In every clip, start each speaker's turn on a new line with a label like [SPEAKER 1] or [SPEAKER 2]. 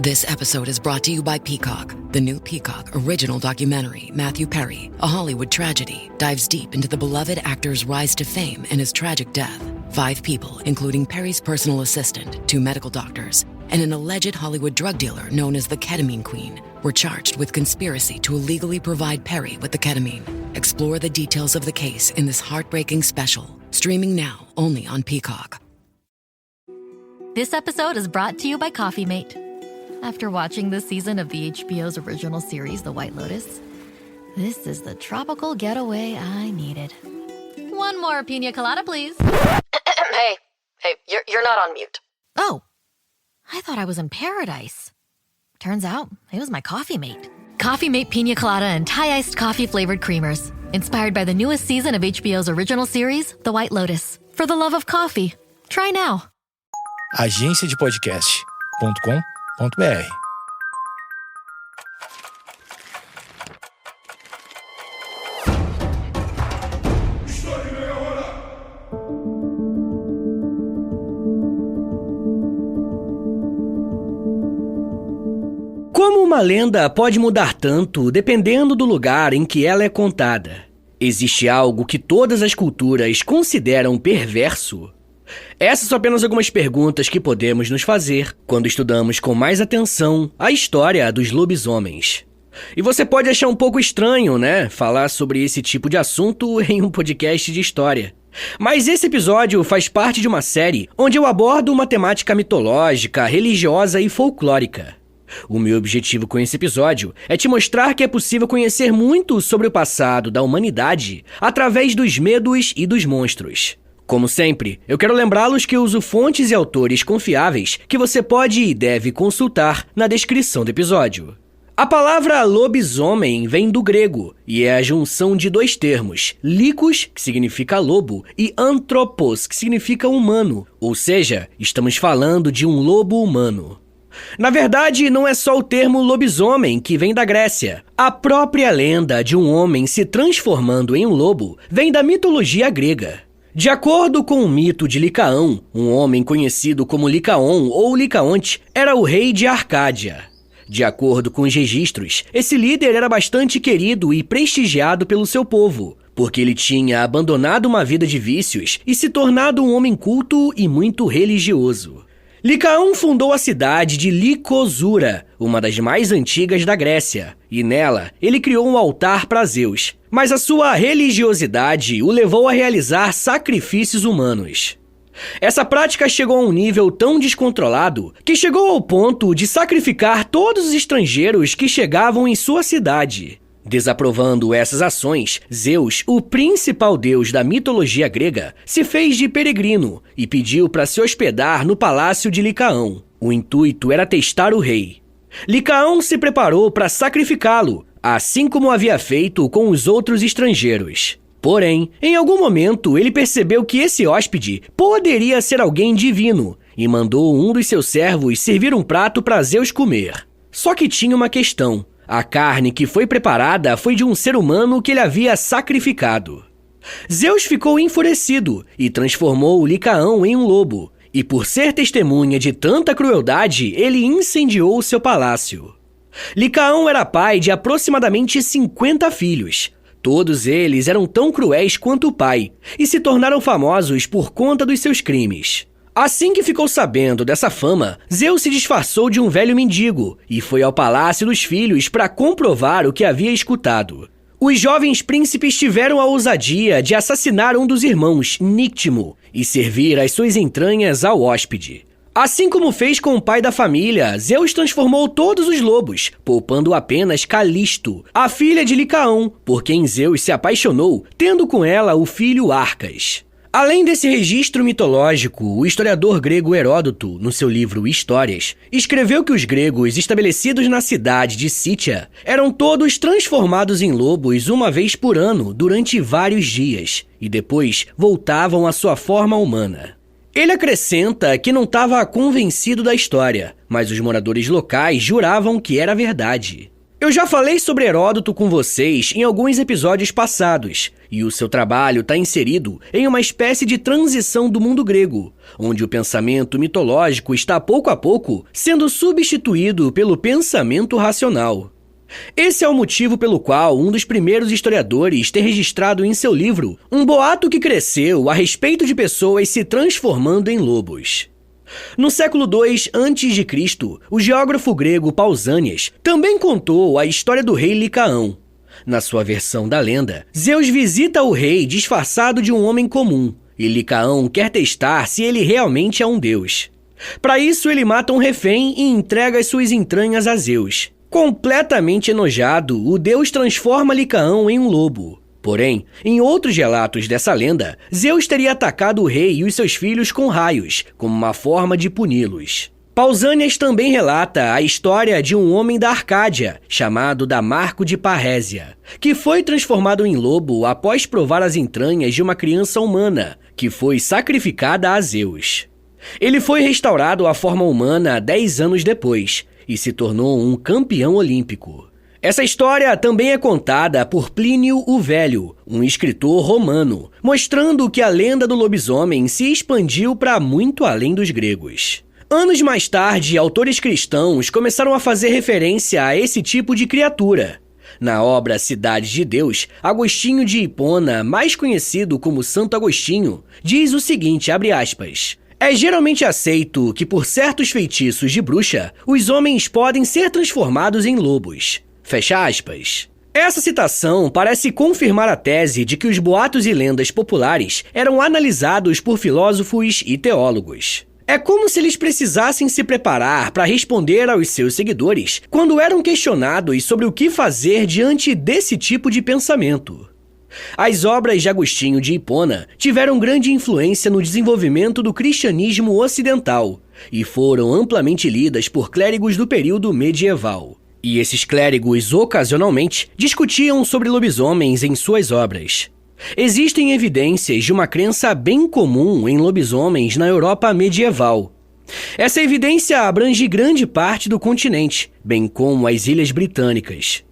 [SPEAKER 1] This episode is brought to you by Peacock. The new Peacock original documentary, Matthew Perry, A Hollywood Tragedy, dives deep into the beloved actor's rise to fame and his tragic death. 5 people, including Perry's personal assistant, 2 medical doctors, and an alleged Hollywood drug dealer known as the Ketamine Queen, were charged with conspiracy to illegally provide Perry with the ketamine. Explore the details of the case in this heartbreaking special, streaming now only on Peacock.
[SPEAKER 2] This episode is brought to you by Coffee Mate. After watching this season of the HBO's original series, The White Lotus, this is the tropical getaway I needed. One more pina colada, please.
[SPEAKER 3] Hey, you're not on mute.
[SPEAKER 2] Oh, I thought I was in paradise. Turns out, it was my Coffee Mate. Coffee Mate Pina Colada and Thai-iced coffee-flavored creamers. Inspired by the newest season of HBO's original series, The White Lotus. For the love of coffee. Try now.
[SPEAKER 4] agenciadepodcast.com.br.
[SPEAKER 5] Como uma lenda pode mudar tanto dependendo do lugar em que ela é contada? Existe algo que todas as culturas consideram perverso? Essas são apenas algumas perguntas que podemos nos fazer quando estudamos com mais atenção a história dos lobisomens. E você pode achar um pouco estranho, né? Falar sobre esse tipo de assunto em um podcast de história. Mas esse episódio faz parte de uma série onde eu abordo uma temática mitológica, religiosa e folclórica. O meu objetivo com esse episódio é te mostrar que é possível conhecer muito sobre o passado da humanidade através dos medos e dos monstros. Como sempre, eu quero lembrá-los que eu uso fontes e autores confiáveis que você pode e deve consultar na descrição do episódio. A palavra lobisomem vem do grego e é a junção de 2 termos, likos, que significa lobo, e anthropos, que significa humano, ou seja, estamos falando de um lobo humano. Na verdade, não é só o termo lobisomem que vem da Grécia. A própria lenda de um homem se transformando em um lobo vem da mitologia grega. De acordo com o mito de Licaão, um homem conhecido como Licaon ou Licaonte era o rei de Arcádia. De acordo com os registros, esse líder era bastante querido e prestigiado pelo seu povo, porque ele tinha abandonado uma vida de vícios e se tornado um homem culto e muito religioso. Licaão fundou a cidade de Licosura, uma das mais antigas da Grécia, e nela ele criou um altar para Zeus. Mas a sua religiosidade o levou a realizar sacrifícios humanos. Essa prática chegou a um nível tão descontrolado que chegou ao ponto de sacrificar todos os estrangeiros que chegavam em sua cidade. Desaprovando essas ações, Zeus, o principal deus da mitologia grega, se fez de peregrino e pediu para se hospedar no palácio de Licaão. O intuito era testar o rei. Licaão se preparou para sacrificá-lo, assim como havia feito com os outros estrangeiros. Porém, em algum momento ele percebeu que esse hóspede poderia ser alguém divino e mandou um dos seus servos servir um prato para Zeus comer. Só que tinha uma questão. A carne que foi preparada foi de um ser humano que ele havia sacrificado. Zeus ficou enfurecido e transformou Licaão em um lobo, e por ser testemunha de tanta crueldade, ele incendiou seu palácio. Licaão era pai de aproximadamente 50 filhos. Todos eles eram tão cruéis quanto o pai, e se tornaram famosos por conta dos seus crimes. Assim que ficou sabendo dessa fama, Zeus se disfarçou de um velho mendigo e foi ao palácio dos filhos para comprovar o que havia escutado. Os jovens príncipes tiveram a ousadia de assassinar um dos irmãos, Nictimo, e servir as suas entranhas ao hóspede. Assim como fez com o pai da família, Zeus transformou todos os lobos, poupando apenas Calisto, a filha de Licaão, por quem Zeus se apaixonou, tendo com ela o filho Arcas. Além desse registro mitológico, o historiador grego Heródoto, no seu livro Histórias, escreveu que os gregos estabelecidos na cidade de Cítia eram todos transformados em lobos uma vez por ano durante vários dias, e depois voltavam à sua forma humana. Ele acrescenta que não estava convencido da história, mas os moradores locais juravam que era verdade. Eu já falei sobre Heródoto com vocês em alguns episódios passados, e o seu trabalho está inserido em uma espécie de transição do mundo grego, onde o pensamento mitológico está pouco a pouco sendo substituído pelo pensamento racional. Esse é o motivo pelo qual um dos primeiros historiadores tem registrado em seu livro um boato que cresceu a respeito de pessoas se transformando em lobos. No século II a.C., o geógrafo grego Pausanias também contou a história do rei Licaão. Na sua versão da lenda, Zeus visita o rei disfarçado de um homem comum, e Licaão quer testar se ele realmente é um deus. Para isso, ele mata um refém e entrega as suas entranhas a Zeus. Completamente enojado, o deus transforma Licaão em um lobo. Porém, em outros relatos dessa lenda, Zeus teria atacado o rei e os seus filhos com raios, como uma forma de puni-los. Pausanias também relata a história de um homem da Arcádia, chamado Damarco de Parrésia, que foi transformado em lobo após provar as entranhas de uma criança humana, que foi sacrificada a Zeus. Ele foi restaurado à forma humana 10 anos depois, e se tornou um campeão olímpico. Essa história também é contada por Plínio o Velho, um escritor romano, mostrando que a lenda do lobisomem se expandiu para muito além dos gregos. Anos mais tarde, autores cristãos começaram a fazer referência a esse tipo de criatura. Na obra Cidade de Deus, Agostinho de Hipona, mais conhecido como Santo Agostinho, diz o seguinte, abre aspas: "É geralmente aceito que por certos feitiços de bruxa, os homens podem ser transformados em lobos." Fecha aspas. Essa citação parece confirmar a tese de que os boatos e lendas populares eram analisados por filósofos e teólogos. É como se eles precisassem se preparar para responder aos seus seguidores quando eram questionados sobre o que fazer diante desse tipo de pensamento. As obras de Agostinho de Hipona tiveram grande influência no desenvolvimento do cristianismo ocidental e foram amplamente lidas por clérigos do período medieval. E esses clérigos, ocasionalmente, discutiam sobre lobisomens em suas obras. Existem evidências de uma crença bem comum em lobisomens na Europa medieval. Essa evidência abrange grande parte do continente, bem como as Ilhas Britânicas.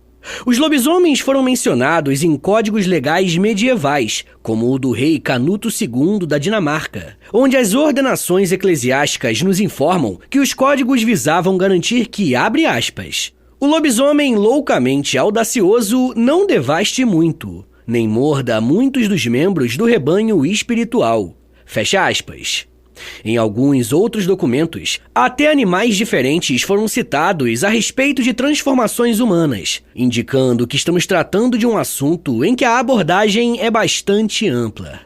[SPEAKER 5] Os lobisomens foram mencionados em códigos legais medievais, como o do rei Canuto II da Dinamarca, onde as ordenações eclesiásticas nos informam que os códigos visavam garantir que, abre aspas, "o lobisomem loucamente audacioso não devaste muito, nem morda muitos dos membros do rebanho espiritual." Fecha aspas. Em alguns outros documentos, até animais diferentes foram citados a respeito de transformações humanas, indicando que estamos tratando de um assunto em que a abordagem é bastante ampla.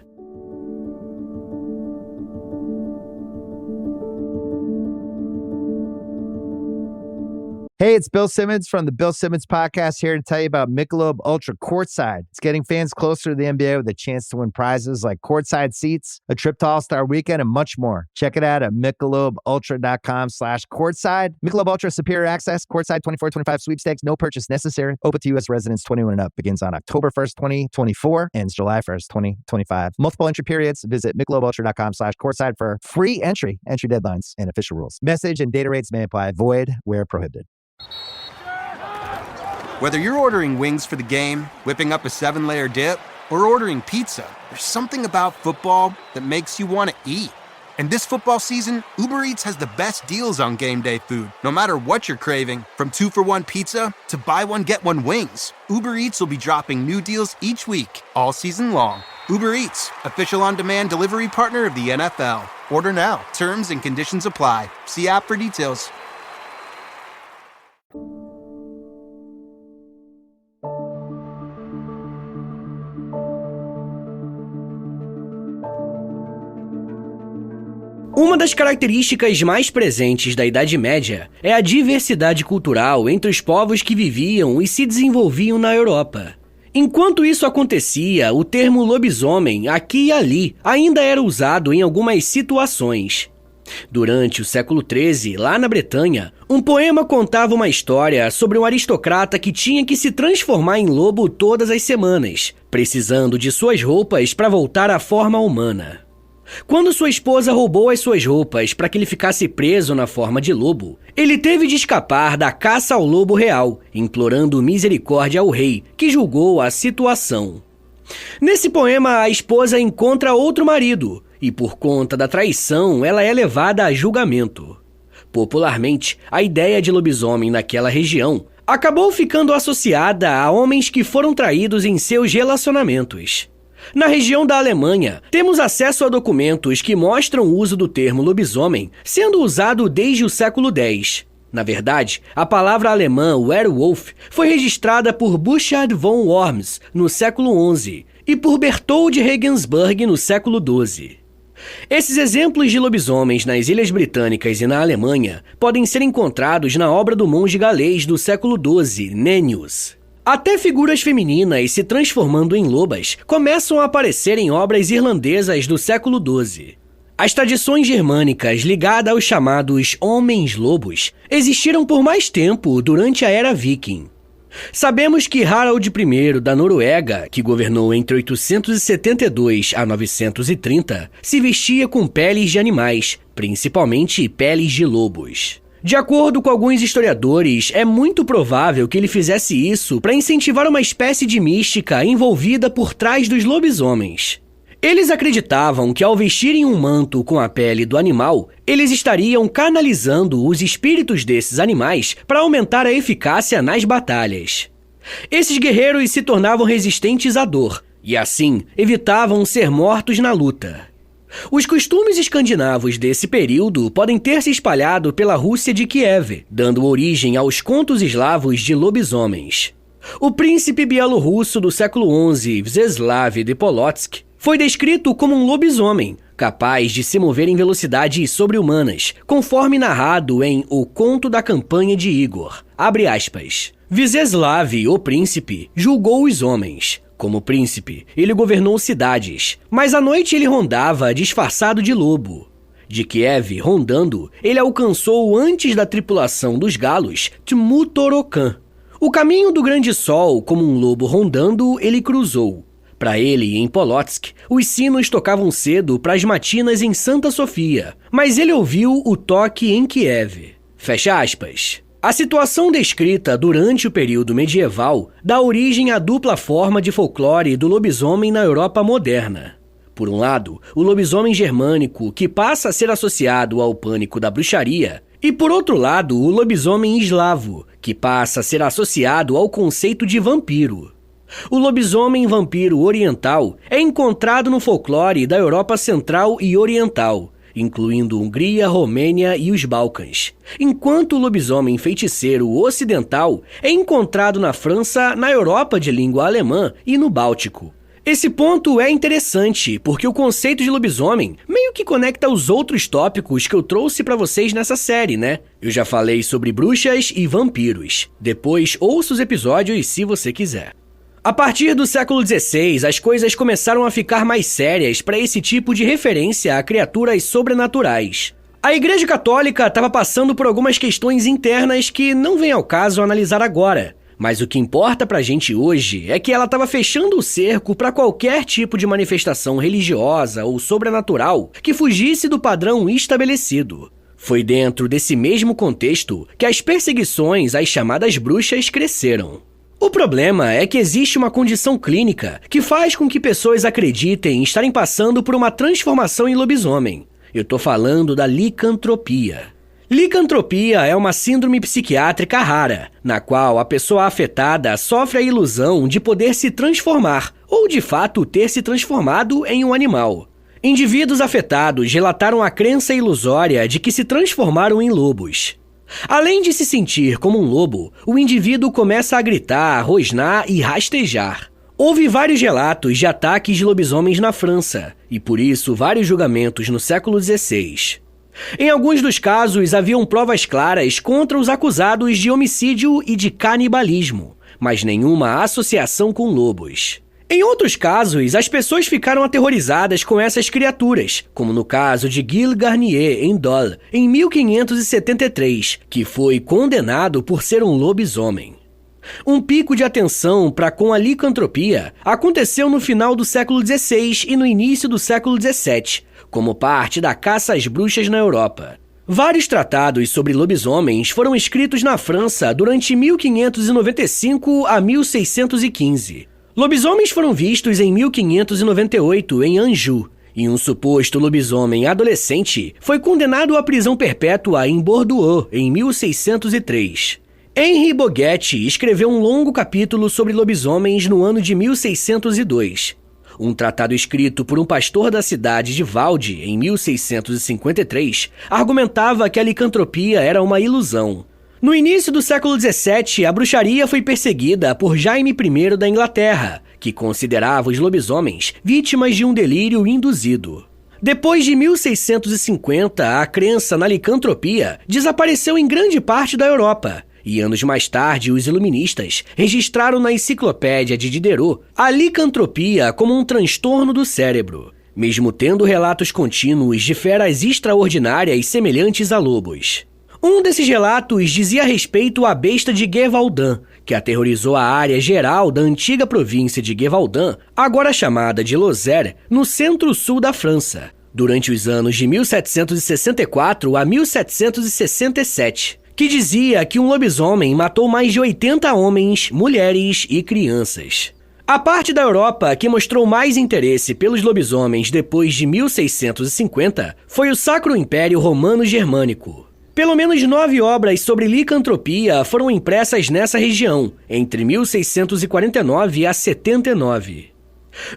[SPEAKER 4] Hey, it's Bill Simmons from the Bill Simmons Podcast here to tell you about Michelob Ultra Courtside. It's getting fans closer to the NBA with a chance to win prizes like courtside seats, a trip to All-Star Weekend, and much more. Check it out at MichelobUltra.com/courtside. Michelob Ultra Superior Access, Courtside 24-25 sweepstakes, no purchase necessary. Open to U.S. residents 21 and up. Begins on October 1st, 2024, ends July 1st, 2025. Multiple entry periods. Visit MichelobUltra.com/courtside for free entry deadlines, and official rules. Message and data rates may apply. Void where prohibited.
[SPEAKER 6] Whether you're ordering wings for the game, whipping up a 7-layer dip, or ordering pizza, there's something about football that makes you want to eat. And this football season, Uber Eats has the best deals on game day food. No matter what you're craving, from 2-for-1 pizza to buy one, get one wings, Uber Eats will be dropping new deals each week, all season long. Uber Eats, official on-demand delivery partner of the NFL. Order now. Terms and conditions apply. See app for details.
[SPEAKER 5] Uma das características mais presentes da Idade Média é a diversidade cultural entre os povos que viviam e se desenvolviam na Europa. Enquanto isso acontecia, o termo lobisomem, aqui e ali, ainda era usado em algumas situações. Durante o século XIII, lá na Bretanha, um poema contava uma história sobre um aristocrata que tinha que se transformar em lobo todas as semanas, precisando de suas roupas para voltar à forma humana. Quando sua esposa roubou as suas roupas para que ele ficasse preso na forma de lobo, ele teve de escapar da caça ao lobo real, implorando misericórdia ao rei, que julgou a situação. Nesse poema, a esposa encontra outro marido, e por conta da traição, ela é levada a julgamento. Popularmente, a ideia de lobisomem naquela região acabou ficando associada a homens que foram traídos em seus relacionamentos. Na região da Alemanha, temos acesso a documentos que mostram o uso do termo lobisomem sendo usado desde o século X. Na verdade, a palavra alemã werewolf foi registrada por Burchard von Worms no século XI e por Berthold Regensburg no século XII. Esses exemplos de lobisomens nas Ilhas Britânicas e na Alemanha podem ser encontrados na obra do monge galês do século XII, Nennius. Até figuras femininas se transformando em lobas começam a aparecer em obras irlandesas do século XII. As tradições germânicas ligadas aos chamados homens-lobos existiram por mais tempo durante a Era Viking. Sabemos que Harald I da Noruega, que governou entre 872 a 930, se vestia com peles de animais, principalmente peles de lobos. De acordo com alguns historiadores, é muito provável que ele fizesse isso para incentivar uma espécie de mística envolvida por trás dos lobisomens. Eles acreditavam que ao vestirem um manto com a pele do animal, eles estariam canalizando os espíritos desses animais para aumentar a eficácia nas batalhas. Esses guerreiros se tornavam resistentes à dor e, assim, evitavam ser mortos na luta. Os costumes escandinavos desse período podem ter se espalhado pela Rússia de Kiev, dando origem aos contos eslavos de lobisomens. O príncipe bielorrusso do século XI, Władysław de Polotsk, foi descrito como um lobisomem, capaz de se mover em velocidades sobre-humanas, conforme narrado em O Conto da Campanha de Igor. Abre aspas. Władysław, o príncipe, julgou os homens. Como príncipe, ele governou cidades, mas à noite ele rondava disfarçado de lobo. De Kiev, rondando, ele alcançou antes da tripulação dos galos Tmutorokan. O caminho do grande sol, como um lobo rondando, ele cruzou. Para ele, em Polotsk, os sinos tocavam cedo para as matinas em Santa Sofia, mas ele ouviu o toque em Kiev. Fecha aspas. A situação descrita durante o período medieval dá origem à dupla forma de folclore do lobisomem na Europa moderna. Por um lado, o lobisomem germânico, que passa a ser associado ao pânico da bruxaria, e por outro lado, o lobisomem eslavo, que passa a ser associado ao conceito de vampiro. O lobisomem vampiro oriental é encontrado no folclore da Europa Central e Oriental, incluindo Hungria, Romênia e os Balcãs, enquanto o lobisomem feiticeiro ocidental é encontrado na França, na Europa de língua alemã e no Báltico. Esse ponto é interessante, porque o conceito de lobisomem meio que conecta os outros tópicos que eu trouxe pra vocês nessa série, né? Eu já falei sobre bruxas e vampiros. Depois, ouça os episódios se você quiser. A partir do século XVI, as coisas começaram a ficar mais sérias para esse tipo de referência a criaturas sobrenaturais. A Igreja Católica estava passando por algumas questões internas que não vem ao caso analisar agora, mas o que importa pra gente hoje é que ela estava fechando o cerco para qualquer tipo de manifestação religiosa ou sobrenatural que fugisse do padrão estabelecido. Foi dentro desse mesmo contexto que as perseguições às chamadas bruxas cresceram. O problema é que existe uma condição clínica que faz com que pessoas acreditem estarem passando por uma transformação em lobisomem. Eu tô falando da licantropia. Licantropia é uma síndrome psiquiátrica rara, na qual a pessoa afetada sofre a ilusão de poder se transformar, ou de fato ter se transformado em um animal. Indivíduos afetados relataram a crença ilusória de que se transformaram em lobos. Além de se sentir como um lobo, o indivíduo começa a gritar, rosnar e rastejar. Houve vários relatos de ataques de lobisomens na França, e por isso vários julgamentos no século XVI. Em alguns dos casos, haviam provas claras contra os acusados de homicídio e de canibalismo, mas nenhuma associação com lobos. Em outros casos, as pessoas ficaram aterrorizadas com essas criaturas, como no caso de Gilles Garnier, em Dole, em 1573, que foi condenado por ser um lobisomem. Um pico de atenção para com a licantropia aconteceu no final do século XVI e no início do século XVII, como parte da caça às bruxas na Europa. Vários tratados sobre lobisomens foram escritos na França durante 1595 a 1615. Lobisomens foram vistos em 1598 em Anjou, e um suposto lobisomem adolescente foi condenado à prisão perpétua em Bordeaux em 1603. Henri Boguet escreveu um longo capítulo sobre lobisomens no ano de 1602. Um tratado escrito por um pastor da cidade de Valde, em 1653, argumentava que a licantropia era uma ilusão. No início do século XVII, a bruxaria foi perseguida por Jaime I da Inglaterra, que considerava os lobisomens vítimas de um delírio induzido. Depois de 1650, a crença na licantropia desapareceu em grande parte da Europa, e anos mais tarde os iluministas registraram na enciclopédia de Diderot a licantropia como um transtorno do cérebro, mesmo tendo relatos contínuos de feras extraordinárias semelhantes a lobos. Um desses relatos dizia respeito à besta de Gévaudan, que aterrorizou a área geral da antiga província de Gévaudan, agora chamada de Lozère, no centro-sul da França, durante os anos de 1764 a 1767. Que dizia que um lobisomem matou mais de 80 homens, mulheres e crianças. A parte da Europa que mostrou mais interesse pelos lobisomens depois de 1650 foi o Sacro Império Romano Germânico. Pelo menos 9 obras sobre licantropia foram impressas nessa região, entre 1649 a 79.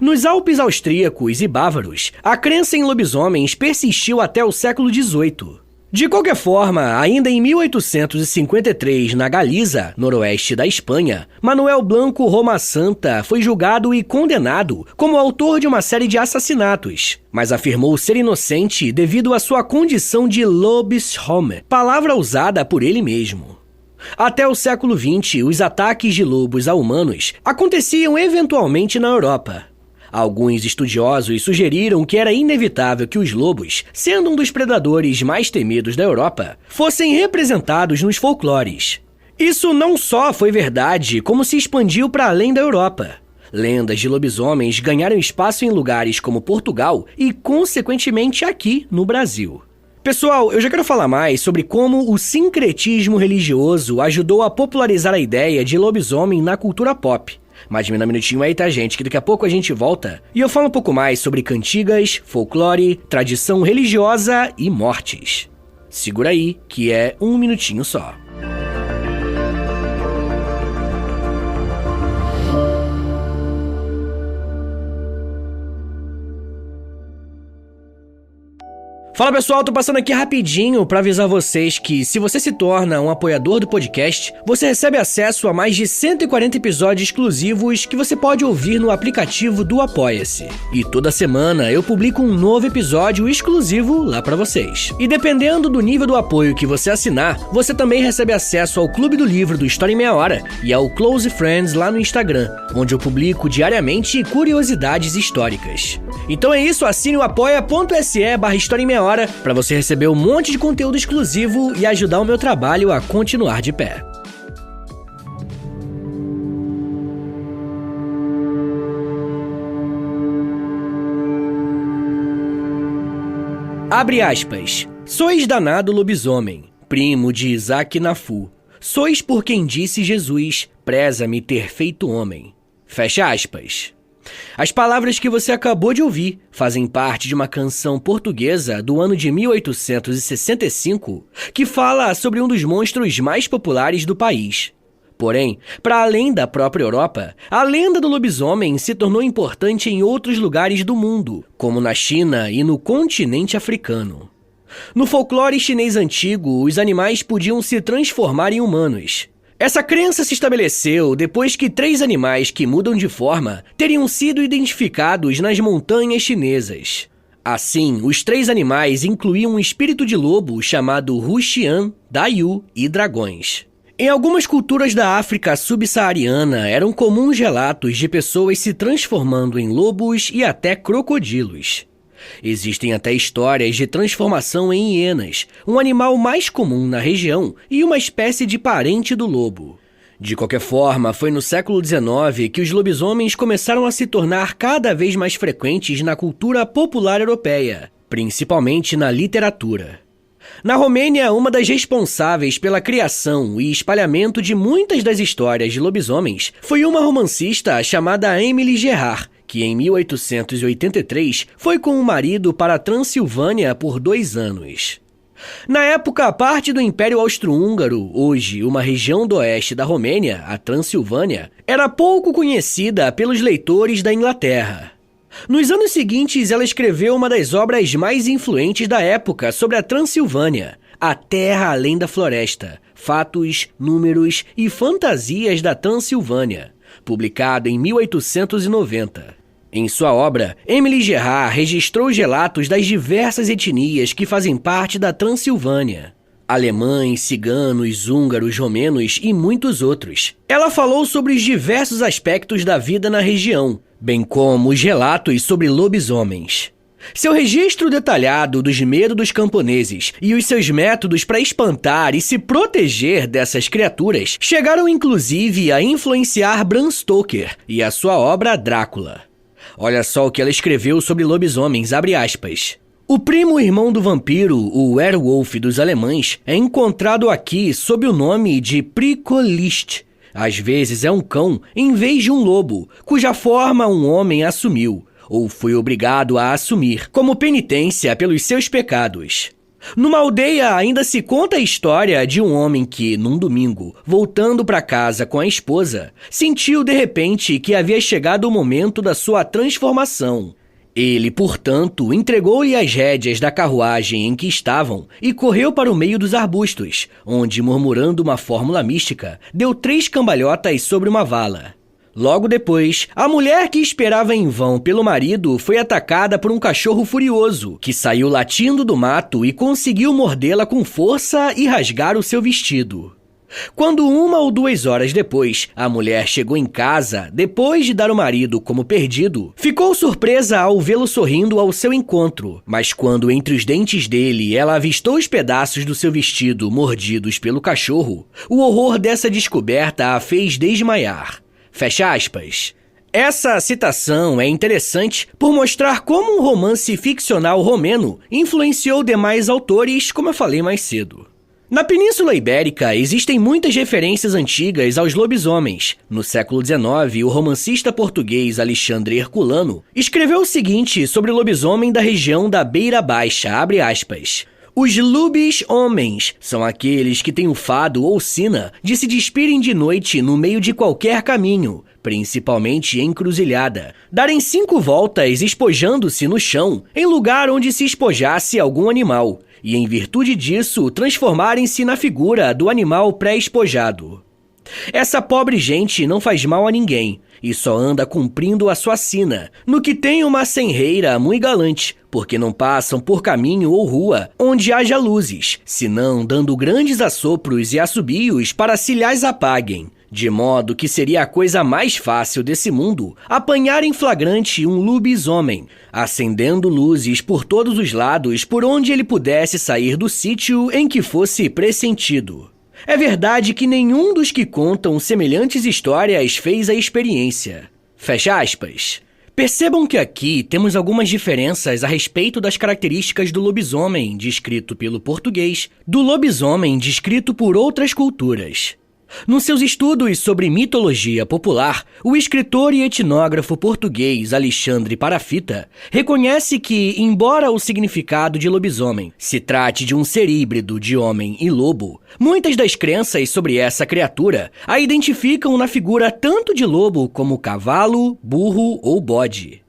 [SPEAKER 5] Nos Alpes austríacos e bávaros, a crença em lobisomens persistiu até o século XVIII. De qualquer forma, ainda em 1853, na Galiza, noroeste da Espanha, Manuel Blanco Roma Santa foi julgado e condenado como autor de uma série de assassinatos, mas afirmou ser inocente devido à sua condição de lobisomem, palavra usada por ele mesmo. Até o século XX, os ataques de lobos a humanos aconteciam eventualmente na Europa. Alguns estudiosos sugeriram que era inevitável que os lobos, sendo um dos predadores mais temidos da Europa, fossem representados nos folclores. Isso não só foi verdade, como se expandiu para além da Europa. Lendas de lobisomens ganharam espaço em lugares como Portugal e, consequentemente, aqui no Brasil. Pessoal, eu já quero falar mais sobre como o sincretismo religioso ajudou a popularizar a ideia de lobisomem na cultura pop. Mas me dá um minutinho aí, tá, gente? Que daqui a pouco a gente volta e eu falo um pouco mais sobre cantigas, folclore, tradição religiosa e mortes. Segura aí, que é um minutinho só. Fala pessoal, tô passando aqui rapidinho pra avisar vocês que se você se torna um apoiador do podcast, você recebe acesso a mais de 140 episódios exclusivos que você pode ouvir no aplicativo do Apoia-se. E toda semana eu publico um novo episódio exclusivo lá pra vocês. E dependendo do nível do apoio que você assinar, você também recebe acesso ao Clube do Livro do História em Meia Hora e ao Close Friends lá no Instagram, onde eu publico diariamente curiosidades históricas. Então é isso, assine o apoia.se/História em Meia Hora para você receber um monte de conteúdo exclusivo e ajudar o meu trabalho a continuar de pé. Abre aspas. Sois danado lobisomem, primo de Isaac Nafu. Sois por quem disse Jesus, preza-me ter feito homem. Fecha aspas. As palavras que você acabou de ouvir fazem parte de uma canção portuguesa do ano de 1865 que fala sobre um dos monstros mais populares do país. Porém, para além da própria Europa, a lenda do lobisomem se tornou importante em outros lugares do mundo, como na China e no continente africano. No folclore chinês antigo, os animais podiam se transformar em humanos. Essa crença se estabeleceu depois que 3 animais que mudam de forma teriam sido identificados nas montanhas chinesas. Assim, os 3 animais incluíam um espírito de lobo chamado Wuxian, Dayu e dragões. Em algumas culturas da África subsaariana, eram comuns relatos de pessoas se transformando em lobos e até crocodilos. Existem até histórias de transformação em hienas, um animal mais comum na região e uma espécie de parente do lobo. De qualquer forma, foi no século XIX que os lobisomens começaram a se tornar cada vez mais frequentes na cultura popular europeia, principalmente na literatura. Na Romênia, uma das responsáveis pela criação e espalhamento de muitas das histórias de lobisomens foi uma romancista chamada Emily Gerard, que em 1883 foi com o marido para a Transilvânia por 2 anos. Na época, parte do Império Austro-Húngaro, hoje uma região do oeste da Romênia, a Transilvânia, era pouco conhecida pelos leitores da Inglaterra. Nos anos seguintes, ela escreveu uma das obras mais influentes da época sobre a Transilvânia, A Terra Além da Floresta, Fatos, Números e Fantasias da Transilvânia, publicado em 1890. Em sua obra, Emily Gerard registrou os relatos das diversas etnias que fazem parte da Transilvânia. Alemães, ciganos, húngaros, romenos e muitos outros. Ela falou sobre os diversos aspectos da vida na região, bem como os relatos sobre lobisomens. Seu registro detalhado dos medos dos camponeses e os seus métodos para espantar e se proteger dessas criaturas chegaram inclusive a influenciar Bram Stoker e a sua obra Drácula. Olha só o que ela escreveu sobre lobisomens, abre aspas. O primo irmão do vampiro, o werewolf dos alemães, é encontrado aqui sob o nome de Pricolist. Às vezes é um cão em vez de um lobo, cuja forma um homem assumiu, ou foi obrigado a assumir, como penitência pelos seus pecados. Numa aldeia ainda se conta a história de um homem que, num domingo, voltando para casa com a esposa, sentiu de repente que havia chegado o momento da sua transformação. Ele, portanto, entregou-lhe as rédeas da carruagem em que estavam e correu para o meio dos arbustos, onde, murmurando uma fórmula mística, deu 3 cambalhotas sobre uma vala. Logo depois, a mulher que esperava em vão pelo marido foi atacada por um cachorro furioso, que saiu latindo do mato e conseguiu mordê-la com força e rasgar o seu vestido. Quando 1 ou 2 horas depois, a mulher chegou em casa, depois de dar o marido como perdido, ficou surpresa ao vê-lo sorrindo ao seu encontro, mas quando entre os dentes dele ela avistou os pedaços do seu vestido mordidos pelo cachorro, o horror dessa descoberta a fez desmaiar. Fecha aspas. Essa citação é interessante por mostrar como um romance ficcional romeno influenciou demais autores, como eu falei mais cedo. Na Península Ibérica existem muitas referências antigas aos lobisomens. No século XIX, o romancista português Alexandre Herculano escreveu o seguinte sobre o lobisomem da região da Beira Baixa, abre aspas. Os lubis-homens são aqueles que têm o fado ou sina de se despirem de noite no meio de qualquer caminho, principalmente encruzilhada, darem 5 voltas espojando-se no chão em lugar onde se espojasse algum animal, e em virtude disso transformarem-se na figura do animal pré-espojado. Essa pobre gente não faz mal a ninguém, e só anda cumprindo a sua sina, no que tem uma senreira muito galante, porque não passam por caminho ou rua onde haja luzes, senão dando grandes assopros e assobios para se lhas apaguem, de modo que seria a coisa mais fácil desse mundo apanhar em flagrante um lobisomem, acendendo luzes por todos os lados por onde ele pudesse sair do sítio em que fosse pressentido. É verdade que nenhum dos que contam semelhantes histórias fez a experiência. Fecha aspas. Percebam que aqui temos algumas diferenças a respeito das características do lobisomem descrito pelo português, do lobisomem descrito por outras culturas. Nos seus estudos sobre mitologia popular, o escritor e etnógrafo português Alexandre Parafita reconhece que, embora o significado de lobisomem se trate de um ser híbrido de homem e lobo, muitas das crenças sobre essa criatura a identificam na figura tanto de lobo como cavalo, burro ou bode.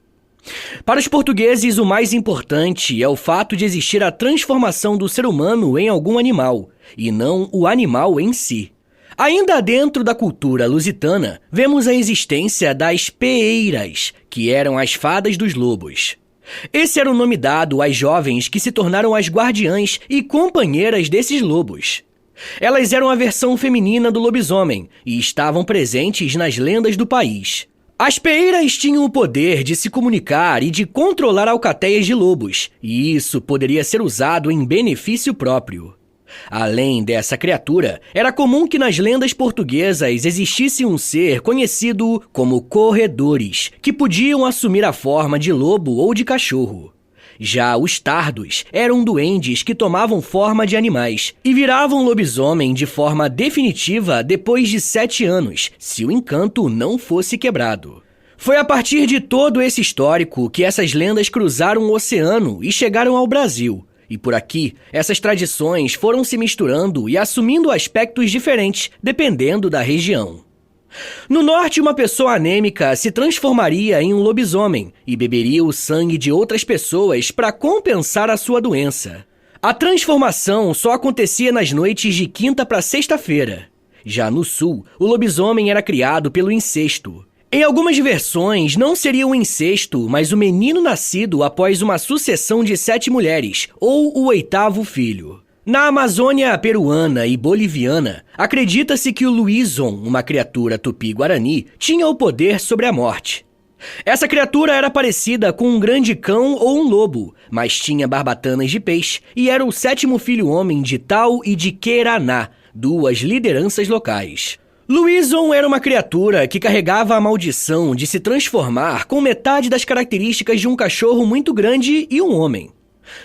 [SPEAKER 5] Para os portugueses, o mais importante é o fato de existir a transformação do ser humano em algum animal, e não o animal em si. Ainda dentro da cultura lusitana, vemos a existência das peeiras, que eram as fadas dos lobos. Esse era o nome dado às jovens que se tornaram as guardiãs e companheiras desses lobos. Elas eram a versão feminina do lobisomem e estavam presentes nas lendas do país. As peeiras tinham o poder de se comunicar e de controlar alcateias de lobos, e isso poderia ser usado em benefício próprio. Além dessa criatura, era comum que nas lendas portuguesas existisse um ser conhecido como corredores, que podiam assumir a forma de lobo ou de cachorro. Já os tardos eram duendes que tomavam forma de animais e viravam lobisomem de forma definitiva depois de 7 anos, se o encanto não fosse quebrado. Foi a partir de todo esse histórico que essas lendas cruzaram o oceano e chegaram ao Brasil. E por aqui, essas tradições foram se misturando e assumindo aspectos diferentes, dependendo da região. No norte, uma pessoa anêmica se transformaria em um lobisomem e beberia o sangue de outras pessoas para compensar a sua doença. A transformação só acontecia nas noites de quinta para sexta-feira. Já no sul, o lobisomem era criado pelo incesto. Em algumas versões, não seria um incesto, mas o menino nascido após uma sucessão de 7 mulheres, ou o 8º filho. Na Amazônia peruana e boliviana, acredita-se que o Luizon, uma criatura tupi-guarani, tinha o poder sobre a morte. Essa criatura era parecida com um grande cão ou um lobo, mas tinha barbatanas de peixe e era o 7º filho homem de Tau e de Queraná, 2 lideranças locais. Luizon era uma criatura que carregava a maldição de se transformar com metade das características de um cachorro muito grande e um homem.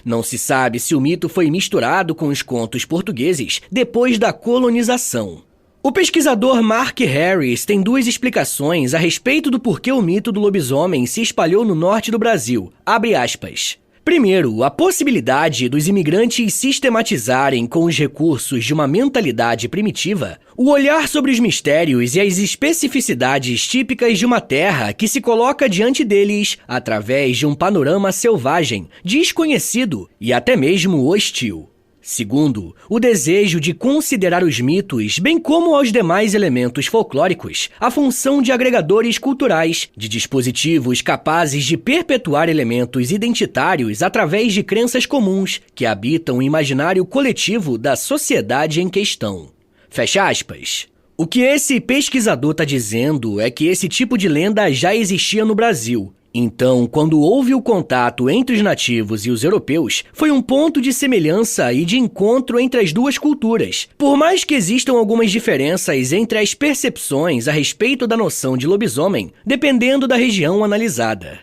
[SPEAKER 5] Não se sabe se o mito foi misturado com os contos portugueses depois da colonização. O pesquisador Mark Harris tem 2 explicações a respeito do porquê o mito do lobisomem se espalhou no norte do Brasil. Abre aspas. Primeiro, a possibilidade dos imigrantes sistematizarem com os recursos de uma mentalidade primitiva o olhar sobre os mistérios e as especificidades típicas de uma terra que se coloca diante deles através de um panorama selvagem, desconhecido e até mesmo hostil. Segundo, o desejo de considerar os mitos, bem como aos demais elementos folclóricos, a função de agregadores culturais, de dispositivos capazes de perpetuar elementos identitários através de crenças comuns que habitam o imaginário coletivo da sociedade em questão. Fecha aspas. O que esse pesquisador está dizendo é que esse tipo de lenda já existia no Brasil. Então, quando houve o contato entre os nativos e os europeus, foi um ponto de semelhança e de encontro entre as 2 culturas. Por mais que existam algumas diferenças entre as percepções a respeito da noção de lobisomem, dependendo da região analisada.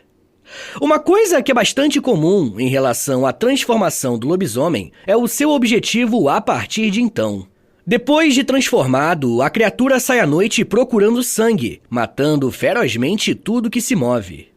[SPEAKER 5] Uma coisa que é bastante comum em relação à transformação do lobisomem é o seu objetivo a partir de então. Depois de transformado, a criatura sai à noite procurando sangue, matando ferozmente tudo que se move.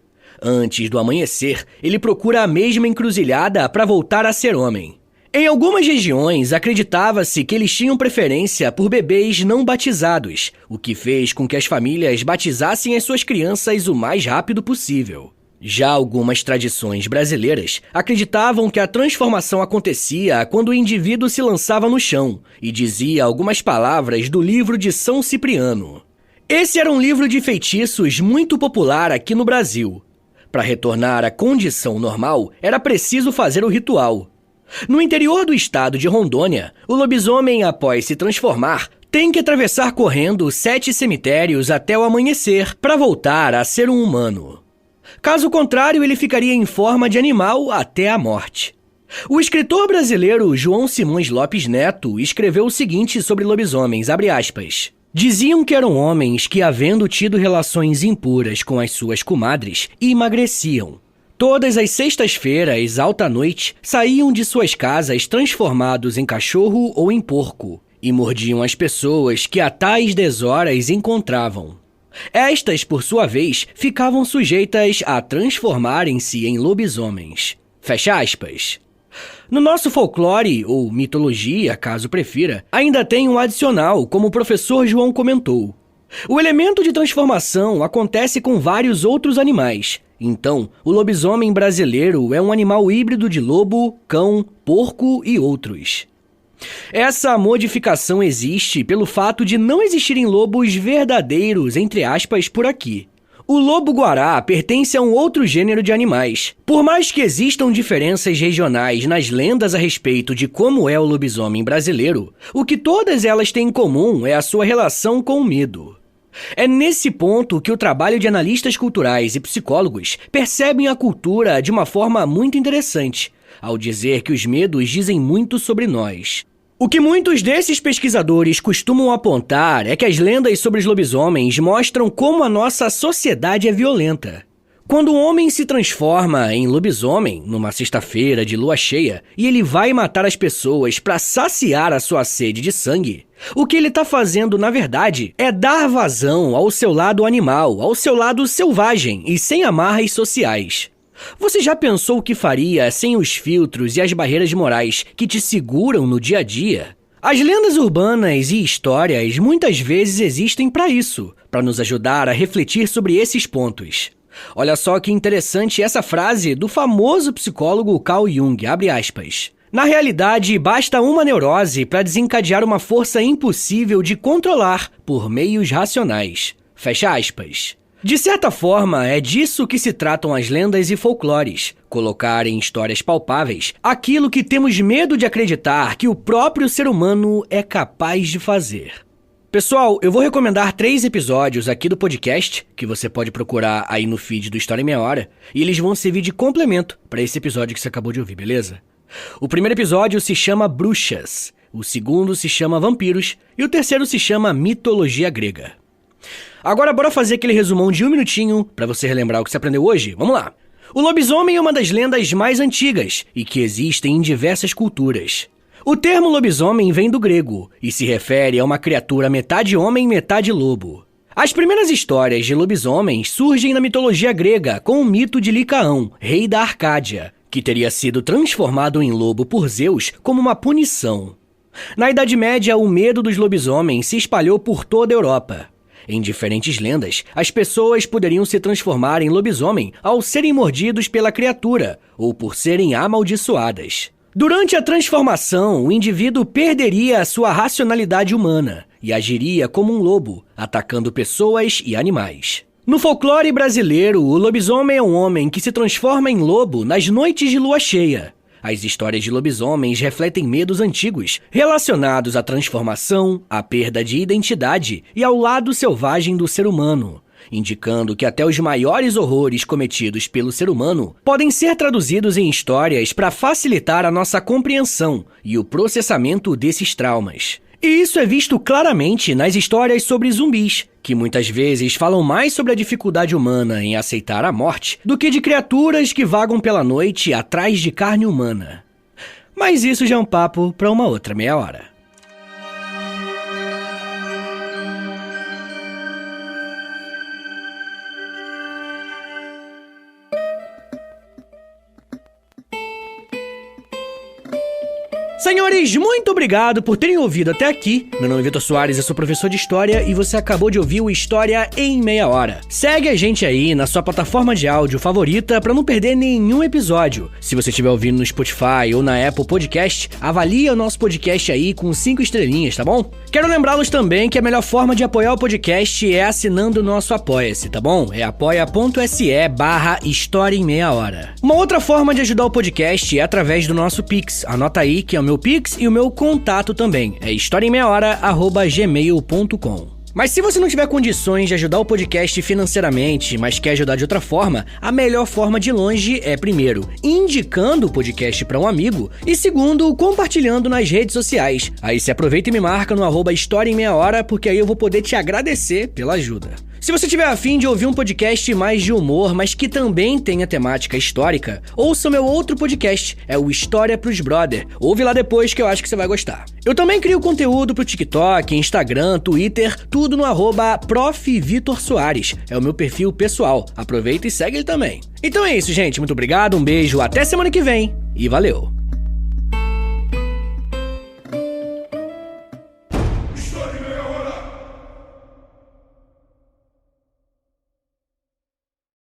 [SPEAKER 5] Antes do amanhecer, ele procura a mesma encruzilhada para voltar a ser homem. Em algumas regiões, acreditava-se que eles tinham preferência por bebês não batizados, o que fez com que as famílias batizassem as suas crianças o mais rápido possível. Já algumas tradições brasileiras acreditavam que a transformação acontecia quando o indivíduo se lançava no chão e dizia algumas palavras do livro de São Cipriano. Esse era um livro de feitiços muito popular aqui no Brasil. Para retornar à condição normal, era preciso fazer o ritual. No interior do estado de Rondônia, o lobisomem, após se transformar, tem que atravessar correndo 7 cemitérios até o amanhecer para voltar a ser um humano. Caso contrário, ele ficaria em forma de animal até a morte. O escritor brasileiro João Simões Lopes Neto escreveu o seguinte sobre lobisomens, abre aspas. Diziam que eram homens que, havendo tido relações impuras com as suas comadres, emagreciam. Todas as sextas-feiras, alta noite, saíam de suas casas transformados em cachorro ou em porco e mordiam as pessoas que a tais deshoras encontravam. Estas, por sua vez, ficavam sujeitas a transformarem-se em lobisomens. Fecha aspas. No nosso folclore, ou mitologia, caso prefira, ainda tem um adicional, como o professor João comentou. O elemento de transformação acontece com vários outros animais. Então, o lobisomem brasileiro é um animal híbrido de lobo, cão, porco e outros. Essa modificação existe pelo fato de não existirem lobos verdadeiros, entre aspas, por aqui. O lobo-guará pertence a um outro gênero de animais. Por mais que existam diferenças regionais nas lendas a respeito de como é o lobisomem brasileiro, o que todas elas têm em comum é a sua relação com o medo. É nesse ponto que o trabalho de analistas culturais e psicólogos percebem a cultura de uma forma muito interessante, ao dizer que os medos dizem muito sobre nós. O que muitos desses pesquisadores costumam apontar é que as lendas sobre os lobisomens mostram como a nossa sociedade é violenta. Quando o homem se transforma em lobisomem numa sexta-feira de lua cheia e ele vai matar as pessoas para saciar a sua sede de sangue, o que ele está fazendo, na verdade, é dar vazão ao seu lado animal, ao seu lado selvagem e sem amarras sociais. Você já pensou o que faria sem os filtros e as barreiras morais que te seguram no dia a dia? As lendas urbanas e histórias muitas vezes existem para isso, para nos ajudar a refletir sobre esses pontos. Olha só que interessante essa frase do famoso psicólogo Carl Jung, abre aspas. Na realidade, basta uma neurose para desencadear uma força impossível de controlar por meios racionais. Fecha aspas. De certa forma, é disso que se tratam as lendas e folclores, colocar em histórias palpáveis aquilo que temos medo de acreditar que o próprio ser humano é capaz de fazer. Pessoal, eu vou recomendar 3 episódios aqui do podcast, que você pode procurar aí no feed do História em Meia Hora, e eles vão servir de complemento para esse episódio que você acabou de ouvir, beleza? O primeiro episódio se chama Bruxas, o segundo se chama Vampiros e o terceiro se chama Mitologia Grega. Agora bora fazer aquele resumão de 1 minutinho para você relembrar o que você aprendeu hoje. Vamos lá! O lobisomem é uma das lendas mais antigas e que existem em diversas culturas. O termo lobisomem vem do grego e se refere a uma criatura metade homem, metade lobo. As primeiras histórias de lobisomens surgem na mitologia grega com o mito de Licaão, rei da Arcádia, que teria sido transformado em lobo por Zeus como uma punição. Na Idade Média, o medo dos lobisomens se espalhou por toda a Europa. Em diferentes lendas, as pessoas poderiam se transformar em lobisomem ao serem mordidos pela criatura ou por serem amaldiçoadas. Durante a transformação, o indivíduo perderia a sua racionalidade humana e agiria como um lobo, atacando pessoas e animais. No folclore brasileiro, o lobisomem é um homem que se transforma em lobo nas noites de lua cheia. As histórias de lobisomens refletem medos antigos, relacionados à transformação, à perda de identidade e ao lado selvagem do ser humano, indicando que até os maiores horrores cometidos pelo ser humano podem ser traduzidos em histórias para facilitar a nossa compreensão e o processamento desses traumas. E isso é visto claramente nas histórias sobre zumbis, que muitas vezes falam mais sobre a dificuldade humana em aceitar a morte do que de criaturas que vagam pela noite atrás de carne humana. Mas isso já é um papo para uma outra meia hora. Senhores, muito obrigado por terem ouvido até aqui. Meu nome é Vitor Soares, eu sou professor de História e você acabou de ouvir o História em Meia Hora. Segue a gente aí na sua plataforma de áudio favorita para não perder nenhum episódio. Se você estiver ouvindo no Spotify ou na Apple Podcast, avalie o nosso podcast aí com 5 estrelinhas, tá bom? Quero lembrá-los também que a melhor forma de apoiar o podcast é assinando o nosso Apoia-se, tá bom? É apoia.se/História em Meia Hora. Uma outra forma de ajudar o podcast é através do nosso Pix. Anota aí que é o meu Pix e o meu contato também. É historiaemmeiahora@gmail.com. Mas se você não tiver condições de ajudar o podcast financeiramente, mas quer ajudar de outra forma, a melhor forma de longe é, primeiro, indicando o podcast para um amigo e, segundo, compartilhando nas redes sociais. Aí você aproveita e me marca no @História em Meia Hora, porque aí eu vou poder te agradecer pela ajuda. Se você tiver a fim de ouvir um podcast mais de humor, mas que também tenha temática histórica, ouça o meu outro podcast, é o História pros Brother. Ouve lá depois que eu acho que você vai gostar. Eu também crio conteúdo pro TikTok, Instagram, Twitter, tudo no @Prof. Vitor Soares. É o meu perfil pessoal. Aproveita e segue ele também. Então é isso, gente. Muito obrigado, um beijo, até semana que vem e valeu!